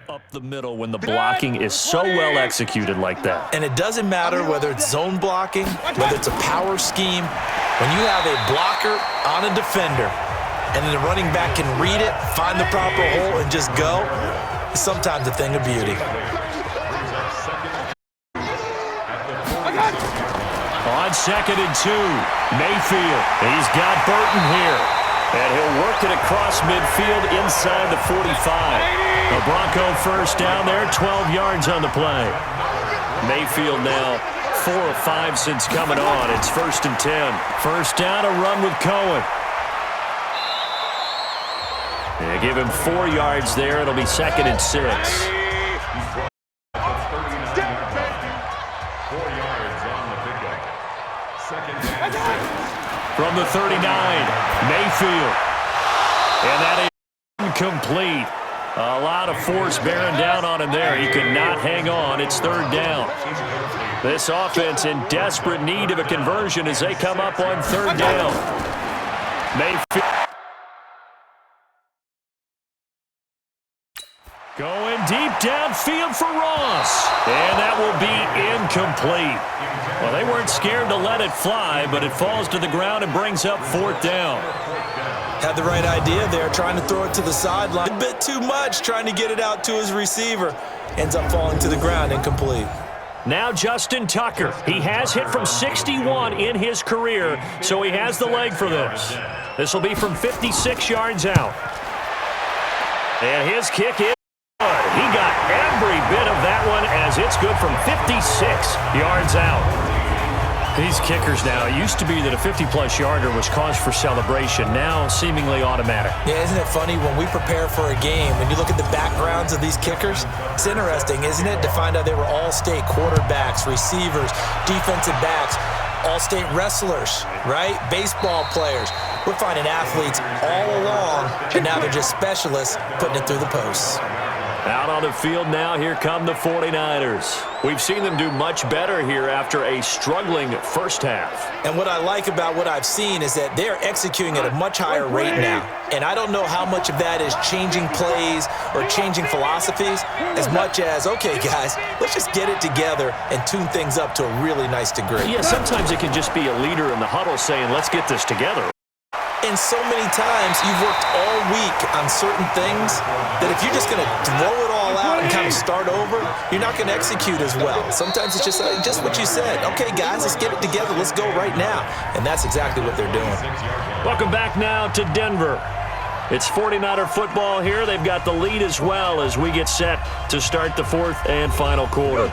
Up the middle when the blocking is so well executed like that. And it doesn't matter whether it's zone blocking, whether it's a power scheme. When you have a blocker on a defender and then the running back can read it, find the proper hole, and just go, it's sometimes a thing of beauty. On 2nd and 2, Mayfield. He's got Burton here. And he'll work it across midfield inside the 45. The Bronco first down there, 12 yards on the play. Mayfield now 4 of 5 since coming on. It's 1st and 10. First down, a run with Cohen. They give him 4 yards there. It'll be 2nd and 6. 4 yards on the pickup. 2nd and 6. from the 39. Mayfield. And that is incomplete. A lot of force bearing down on him there. He could not hang on. It's third down. This offense in desperate need of a conversion as they come up on third down. Mayfield. Going deep downfield for Ross. And that will be incomplete. Well, they weren't scared to let it fly, but it falls to the ground and brings up fourth down. Had the right idea there, trying to throw it to the sideline. A bit too much, trying to get it out to his receiver. Ends up falling to the ground, incomplete. Now Justin Tucker. He has hit from 61 in his career, so he has the leg for this. This will be from 56 yards out. And his kick is good. He got every bit of that one as it's good from 56 yards out. These kickers now, it used to be that a 50-plus yarder was cause for celebration. Now seemingly automatic. Yeah, isn't it funny when we prepare for a game, when you look at the backgrounds of these kickers, it's interesting, isn't it, to find out they were all-state quarterbacks, receivers, defensive backs, all-state wrestlers, right? Baseball players. We're finding athletes all along, and now they're just specialists putting it through the posts. Out on the field now, here come the 49ers. We've seen them do much better here after a struggling first half. And what I like about what I've seen is that they're executing at a much higher rate now. And I don't know how much of that is changing plays or changing philosophies as much as, okay, guys, let's just get it together and tune things up to a really nice degree. Yeah, sometimes it can just be a leader in the huddle saying, let's get this together. And so many times you've worked all week on certain things that if you're just going to throw it all out and kind of start over, you're not going to execute as well. Sometimes it's just what you said. Okay, guys, let's get it together. Let's go right now. And that's exactly what they're doing. Welcome back now to Denver. It's 49er football here. They've got the lead as well as we get set to start the fourth and final quarter.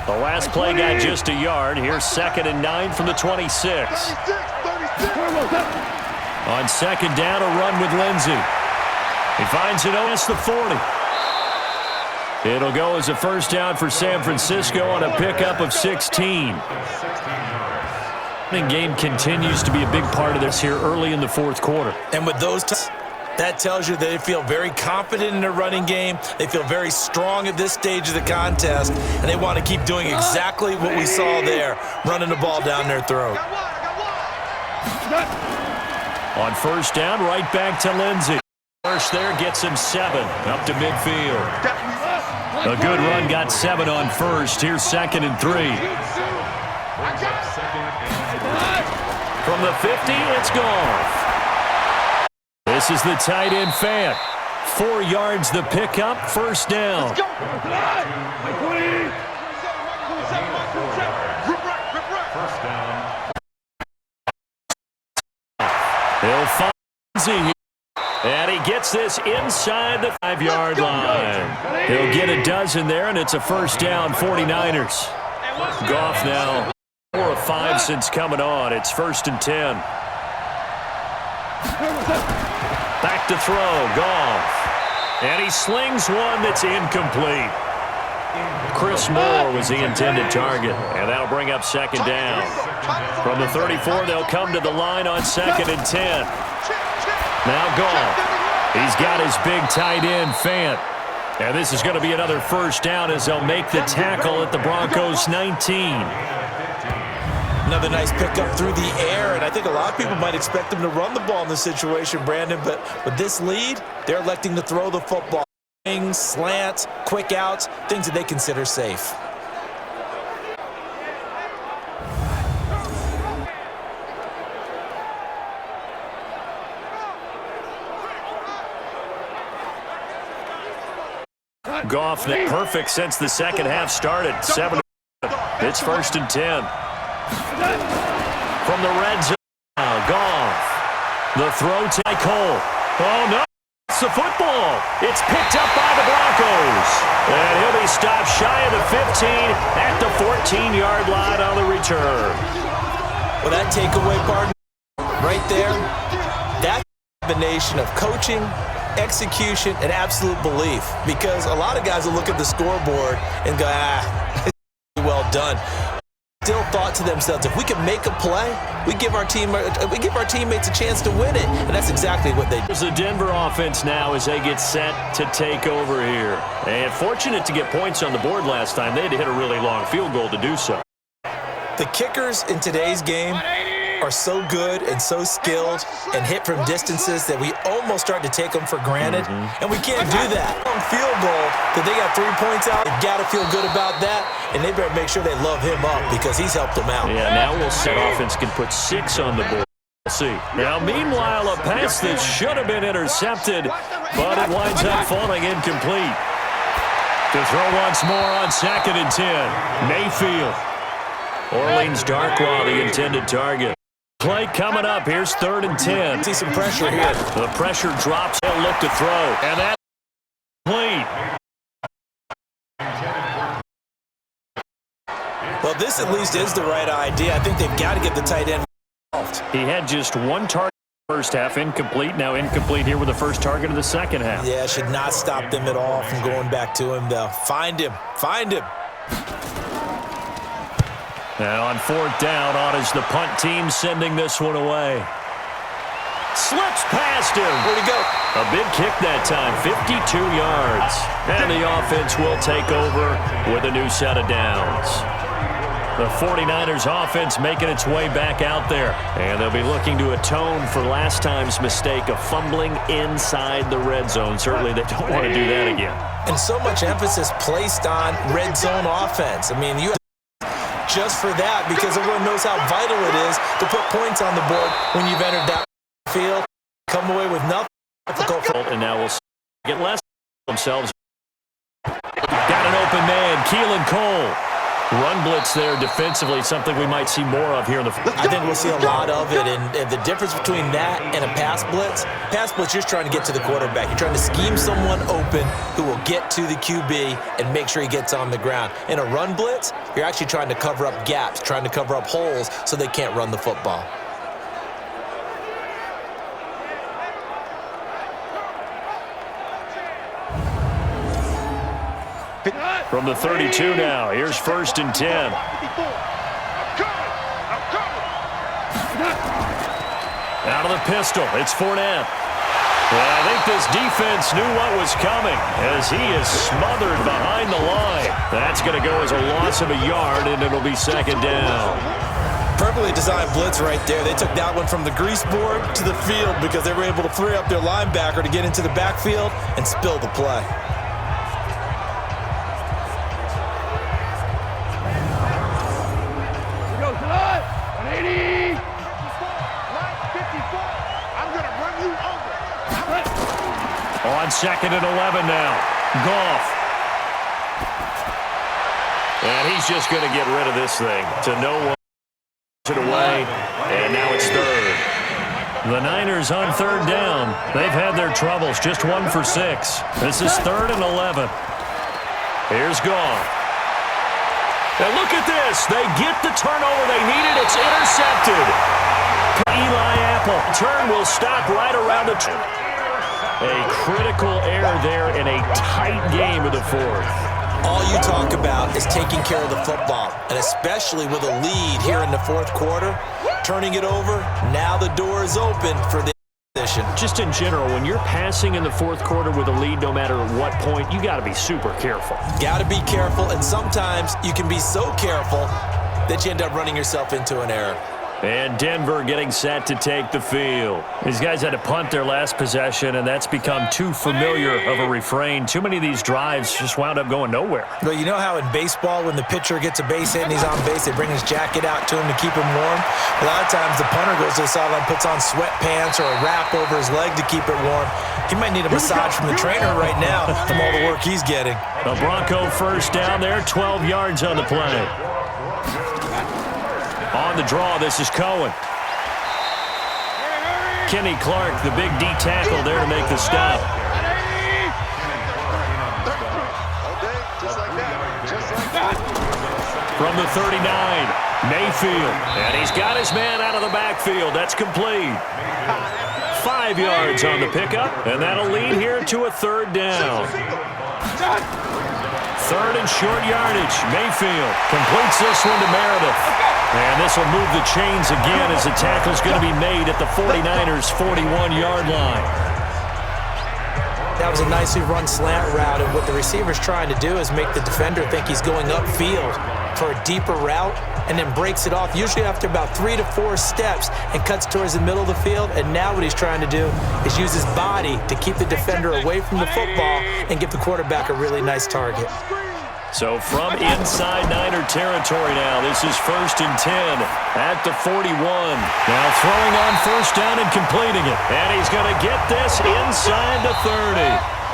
The last play got just a yard. Here's 2nd and 9 from the 26. On second down, a run with Lindsey. He finds it past the 40. It'll go as a first down for San Francisco on a pickup of 16. The game continues to be a big part of this here early in the fourth quarter. And with those, that tells you that they feel very confident in their running game. They feel very strong at this stage of the contest, and they want to keep doing exactly what we saw there, running the ball down their throat. On first down, right back to Lindsey. First there gets him 7 up to midfield. A good run got 7 on first. Here's 2nd and 3. From the 50, it's Goff. This is the tight end Fant. 4 yards the pickup, first down. First down. He'll find Lindsey. And he gets this inside the 5-yard line. He'll get a dozen there, and it's a first down, 49ers. Goff now 4 of 5 since coming on. It's 1st and 10. Back to throw, Goff. And he slings one that's incomplete. Chris Moore was the intended target, and that'll bring up 2nd down. From the 34, they'll come to the line on 2nd and 10. Now Goff. He's got his big tight end, Fant. And this is going to be another first down as they'll make the tackle at the Broncos 19. Another nice pickup through the air, and I think a lot of people might expect them to run the ball in this situation, Brandon, but with this lead, they're electing to throw the football. Slants, quick outs, things that they consider safe. Goff, perfect since the second half started. 7. It's 1st and 10. From the red zone, Goff. The throw to Cole. Oh, no. It's the football. It's picked up by the Broncos. And he'll be stopped shy of the 15 at the 14-yard line on the return. Well, that takeaway part right there, that's a combination of coaching, execution, and absolute belief. Because a lot of guys will look at the scoreboard and go, well done. still thought to themselves, if we can make a play, we give our teammates a chance to win it, and that's exactly what they did. There's the Denver offense now as they get set to take over here. And fortunate to get points on the board last time. They had to hit a really long field goal to do so. The kickers in today's game are so good and so skilled and hit from distances that we almost start to take them for granted, and we can't do that. On field goal that they got 3 points out, they've got to feel good about that, and they better make sure they love him up because he's helped them out. Yeah, now we'll see offense can put 6 on the board. We'll see. Now, meanwhile, a pass that should have been intercepted, but it winds up falling incomplete. To throw once more on 2nd and 10. Mayfield. Orleans Darkwa, the intended target. Play coming up. Here's 3rd and 10. See some pressure here. The pressure drops. He'll look to throw. And that's complete. Well, this at least is the right idea. I think they've got to get the tight end involved. He had just 1 target in the first half. Incomplete. Now incomplete here with the first target of the second half. Yeah, should not stop them at all from going back to him, though. Find him. Find him. Now on 4th down, on is the punt team sending this one away. Slips past him. Where'd he go? A big kick that time, 52 yards. And the offense will take over with a new set of downs. The 49ers offense making its way back out there. And they'll be looking to atone for last time's mistake of fumbling inside the red zone. Certainly they don't want to do that again. And so much emphasis placed on red zone offense. I mean, you just for that, because everyone knows how vital it is to put points on the board when you've entered that field. Come away with nothing. And now we'll get less themselves. Got an open man, Keelan Cole. Run blitz there defensively, something we might see more of here in the. I think we'll see a lot of it, and the difference between that and a pass blitz, you're just trying to get to the quarterback. You're trying to scheme someone open who will get to the QB and make sure he gets on the ground. In a run blitz, you're actually trying to cover up gaps, trying to cover up holes so they can't run the football. From the 32 now, here's 1st and 10. Out of the pistol, it's Fournette. And I think this defense knew what was coming as he is smothered behind the line. That's going to go as a loss of a yard, and it'll be 2nd down. Perfectly designed blitz right there. They took that one from the grease board to the field because they were able to free up their linebacker to get into the backfield and spill the play. On 2nd and 11 now. Goff. And he's just going to get rid of this thing to no one. It away, and now it's 3rd. The Niners on 3rd down. They've had their troubles, just 1 for 6. This is 3rd and 11. Here's Goff. And look at this. They get the turnover they needed. It's intercepted. Eli Apple. Turn will stop right around the A critical error there in a tight game of the 4th. All you talk about is taking care of the football, and especially with a lead here in the 4th quarter, turning it over, now the door is open for the opposition. Just in general, when you're passing in the 4th quarter with a lead, no matter what point, you got to be super careful. Got to be careful, and sometimes you can be so careful that you end up running yourself into an error. And Denver getting set to take the field. These guys had to punt their last possession, and that's become too familiar of a refrain. Too many of these drives just wound up going nowhere. Well, you know how in baseball, when the pitcher gets a base hit and he's on base, they bring his jacket out to him to keep him warm? A lot of times the punter goes to the sideline, puts on sweatpants or a wrap over his leg to keep it warm. He might need a massage from the trainer right now from all the work he's getting. The Bronco 1st down there, 12 yards on the play. On the draw, this is Cohen. Kenny Clark, the big D tackle there to make the stop. From the 39, Mayfield. And he's got his man out of the backfield. That's complete. 5 yards on the pickup, and that'll lead here to a 3rd down. 3rd and short yardage. Mayfield completes this one to Meredith. And this will move the chains again as the tackle's going to be made at the 49ers' 41-yard line. That was a nicely run slant route, and what the receiver's trying to do is make the defender think he's going upfield for a deeper route, and then breaks it off, usually after about 3 to 4 steps, and cuts towards the middle of the field. And now what he's trying to do is use his body to keep the defender away from the football and give the quarterback a really nice target. So from inside Niner territory now, this is 1st and 10 at the 41. Now throwing on 1st down and completing it. And he's going to get this inside the 30.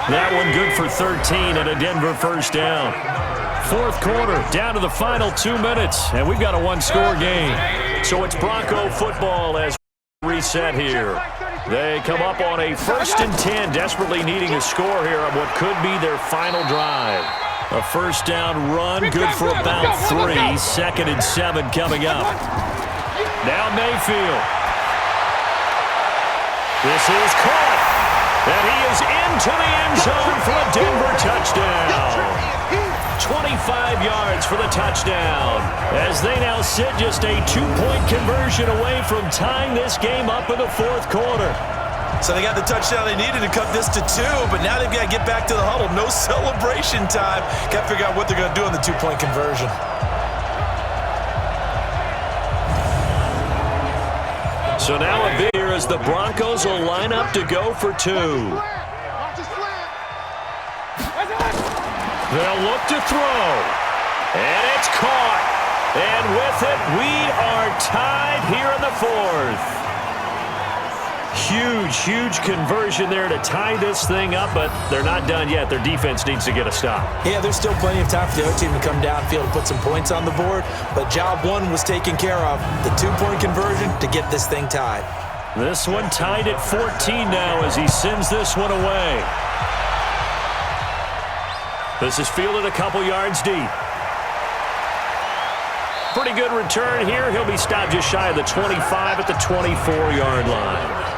That one good for 13 and a Denver 1st down. 4th quarter, down to the final 2 minutes, and we've got a 1-score game. So it's Bronco football as we reset here. They come up on a 1st and 10, desperately needing a score here on what could be their final drive. A 1st down run, good for about 3. 2nd and 7 coming up. Now Mayfield. This is caught. And he is into the end zone for a Denver touchdown. 25 yards for the touchdown. As they now sit just a 2-point conversion away from tying this game up in the 4th quarter. So they got the touchdown they needed to cut this to 2, but now they've got to get back to the huddle. No celebration time. Got to figure out what they're going to do in the 2-point conversion. So now a big here as the Broncos will line up to go for 2. They'll look to throw. And it's caught. And with it, we are tied here in the 4th. Huge conversion there to tie this thing up, but they're not done yet. Their defense needs to get a stop. Yeah, there's still plenty of time for the other team to come downfield and put some points on the board, but job 1 was taken care of. The 2-point conversion to get this thing tied. This one tied at 14 now as he sends this one away. This is fielded a couple yards deep. Pretty good return here. He'll be stopped just shy of the 25 at the 24-yard line.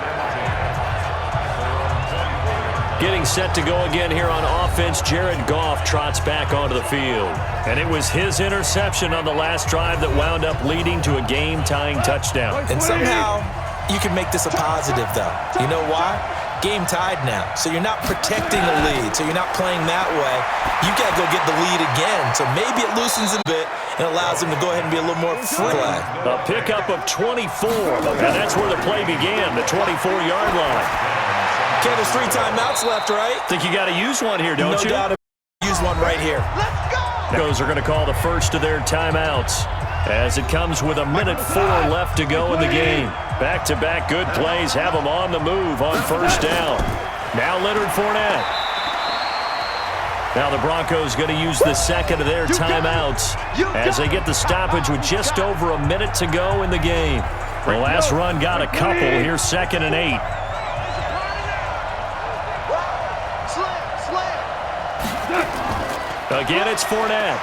Getting set to go again here on offense, Jared Goff trots back onto the field. And it was his interception on the last drive that wound up leading to a game-tying touchdown. And somehow you can make this a positive, though. You know why? Game tied now. So you're not protecting the lead. So you're not playing that way. You got to go get the lead again. So maybe it loosens a bit and allows him to go ahead and be a little more free. A pickup of 24. And that's where the play began, the 24-yard line. Okay, there's 3 timeouts left, right? Think you got to use one here, don't you? No doubt. Use one right here. Broncos are going to call the first of their timeouts as it comes with 1:04 left to go in the game. Back-to-back good plays have them on the move on 1st down. Now Leonard Fournette. Now the Broncos going to use the 2nd of their timeouts as they get the stoppage with just over a minute to go in the game. The last run got a couple. Here's 2nd and 8. Again, it's Fournette.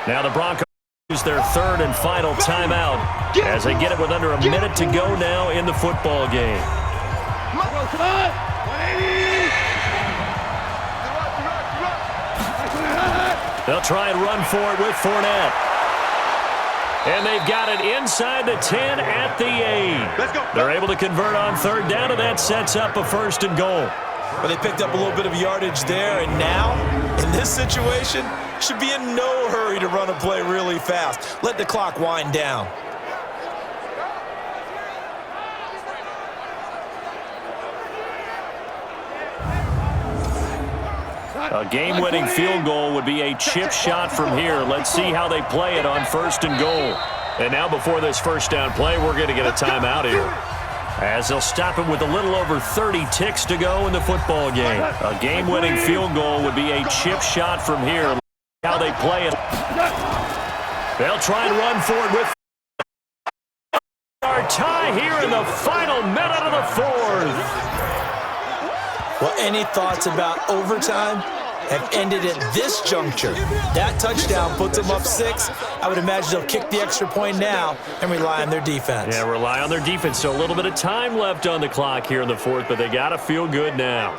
Now the Broncos use their 3rd and final timeout as they get it with under a minute to go now in the football game. They'll try and run for it with Fournette. And they've got it inside the 10 at the 8. They're able to convert on 3rd down, and that sets up a 1st and goal. But they picked up a little bit of yardage there, and now, in this situation, should be in no hurry to run a play really fast. Let the clock wind down. A game-winning field goal would be a chip shot from here. Let's see how they play it on 1st and goal. And now before this 1st down play, we're going to get a timeout here, as they'll stop it with a little over 30 ticks to go in the football game. A game-winning field goal would be a chip shot from here. How they play it. They'll try and run for it with our tie here in the final minute of the 4th. Well, any thoughts about overtime have ended at this juncture? That touchdown puts them up 6. I would imagine they'll kick the extra point now and rely on their defense. Yeah, rely on their defense. So a little bit of time left on the clock here in the 4th, but they got to feel good now.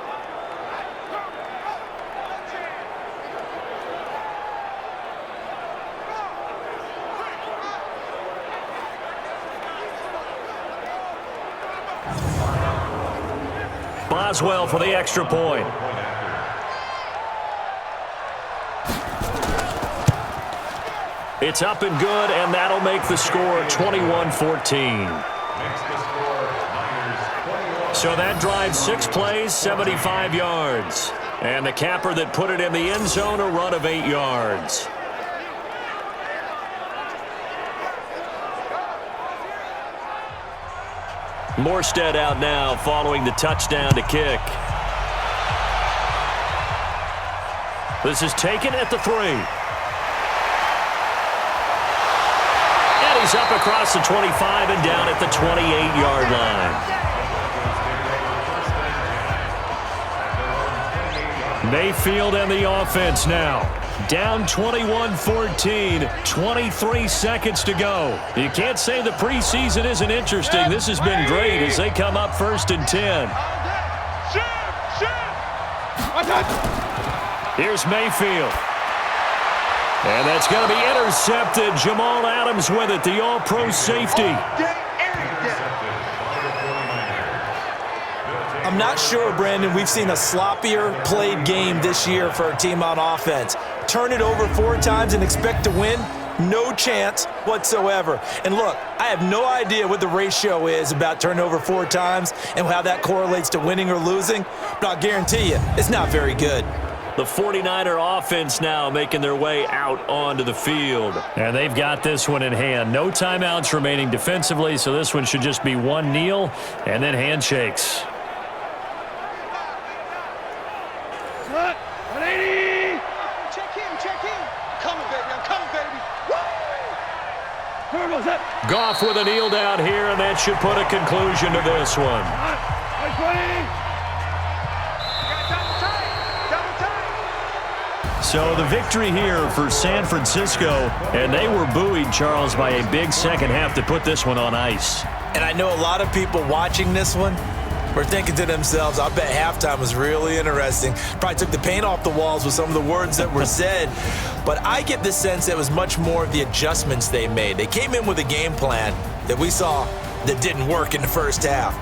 Boswell for the extra point. It's up and good, and that'll make the score 21-14. So that drives 6 plays, 75 yards. And the capper that put it in the end zone, a run of 8 yards. Morstead out now following the touchdown to kick. This is taken at the 3. And he's up across the 25 and down at the 28-yard line. Mayfield and the offense now. Down 21-14, 23 seconds to go. You can't say the preseason isn't interesting. This has been great as they come up 1st and 10. Here's Mayfield. And that's going to be intercepted. Jamal Adams with it, the all-pro safety. I'm not sure, Brandon, we've seen a sloppier played game this year for our team on offense. Turn it over 4 times and expect to win? No chance whatsoever. And look, I have no idea what the ratio is about turning over 4 times and how that correlates to winning or losing, but I'll guarantee you, it's not very good. The 49er offense now making their way out onto the field. And they've got this one in hand. No timeouts remaining defensively, so this one should just be one kneel and then handshakes. Goff with a kneel down here, and that should put a conclusion to this one. So the victory here for San Francisco, and they were buoyed, Charles, by a big second half to put this one on ice. And I know a lot of people watching this one were thinking to themselves, I bet halftime was really interesting. Probably took the paint off the walls with some of the words that were said. But I get the sense it was much more of the adjustments they made. They came in with a game plan that we saw that didn't work in the first half.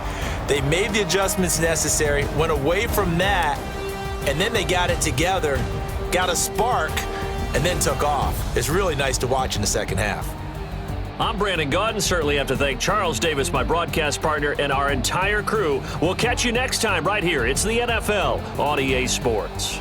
They made the adjustments necessary, went away from that, and then they got it together, got a spark, and then took off. It's really nice to watch in the second half. I'm Brandon Gaudin. Certainly have to thank Charles Davis, my broadcast partner, and our entire crew. We'll catch you next time right here. It's the NFL on EA Sports.